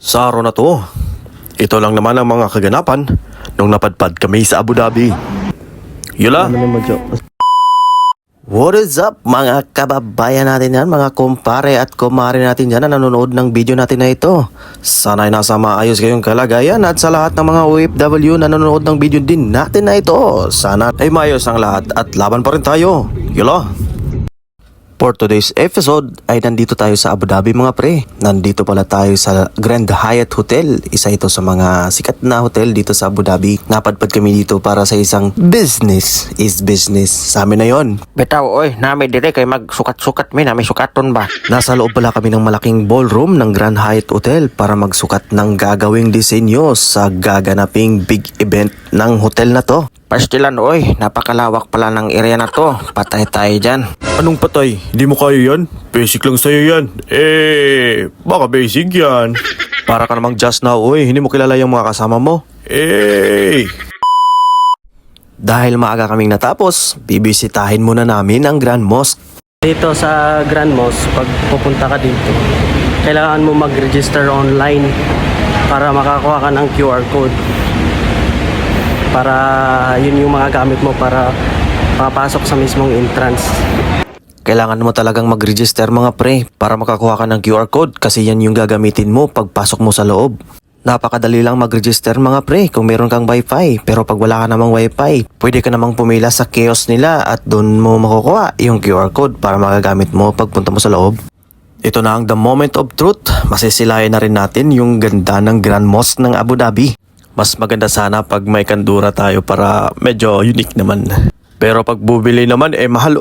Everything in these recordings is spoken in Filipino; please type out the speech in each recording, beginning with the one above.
Sa araw na to, ito lang naman ang mga kaganapan nung napadpad kami sa Abu Dhabi. Yula! What is up mga kababayan natin yan, mga kumpare at kumare natin dyan na nanonood ng video natin na ito. Sana'y nasa maayos kayong kalagayan at sa lahat ng mga OFW na nanonood ng video din natin na ito. Sana ay maayos ang lahat at laban pa rin tayo. Yula! For today's episode ay nandito tayo sa Abu Dhabi mga pre. Nandito pala tayo sa Grand Hyatt Hotel. Isa ito sa mga sikat na hotel dito sa Abu Dhabi. Napadpad kami dito para sa isang business is business. Sa amin na yon. Bitaw, oy, nami dire kay magsukat-sukat mi, nami sukaton ba? Nasa loob pala kami ng malaking ballroom ng Grand Hyatt Hotel para magsukat ng gagawing disenyo sa gaganaping big event ng hotel na to. Pastilan, oy, napakalawak pala ng area na to. Patay tayo dyan. Anong patay? Hindi mo kaya yan? Basic lang sa'yo yan. Baka basic yan. Para ka namang just now, oy. Hindi mo kilala yung mga kasama mo. Dahil maaga kaming natapos, bibisitahin muna namin ang Grand Mosque. Dito sa Grand Mosque, pag pupunta ka dito, kailangan mo mag-register online para makakuha ka ng QR code. Para yun yung mga gamit mo para papasok sa mismong entrance. Kailangan mo talagang mag-register mga pre para makakuha ka ng QR code kasi yan yung gagamitin mo pagpasok mo sa loob. Napakadali lang mag-register mga pre kung meron kang wifi, pero pag wala ka namang wifi, pwede ka namang pumila sa kiosk nila at doon mo makukuha yung QR code para magagamit mo pagpunta mo sa loob. Ito na ang the moment of truth. Masisilayan na rin natin yung ganda ng Grand Mosque ng Abu Dhabi. Mas maganda sana pag may kandura tayo para medyo unique naman. Pero pag bubili naman mahal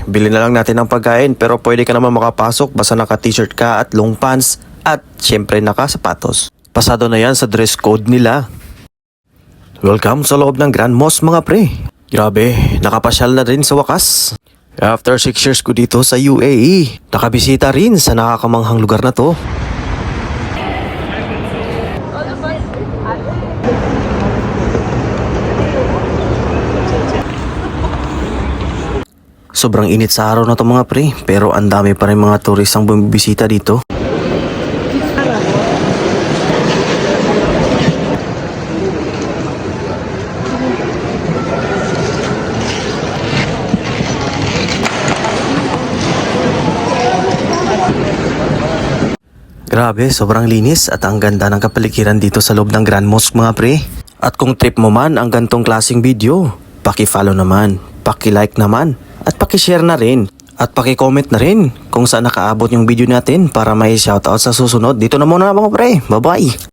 bili na lang natin ng pagkain pero pwede ka naman makapasok basta naka-t-shirt ka at long pants at syempre naka-sapatos. Pasado na yan sa dress code nila. Welcome sa loob ng Grand Mosque mga pre. Grabe, nakapasyal na rin sa wakas. After 6 years ko dito sa UAE, nakabisita rin sa nakakamanghang lugar na to. Sobrang init sa araw na to mga pre, pero ang dami pa rin mga turistang bumibisita dito. Grabe, sobrang linis at ang ganda ng kapaligiran dito sa loob ng Grand Mosque mga pre. At kung trip mo man ang gantong klaseng video, paki-follow naman, paki-like naman, at paki-share na rin. At paki-comment na rin kung saan nakaabot yung video natin para may shoutout sa susunod. Dito na muna mga pre. Bye-bye!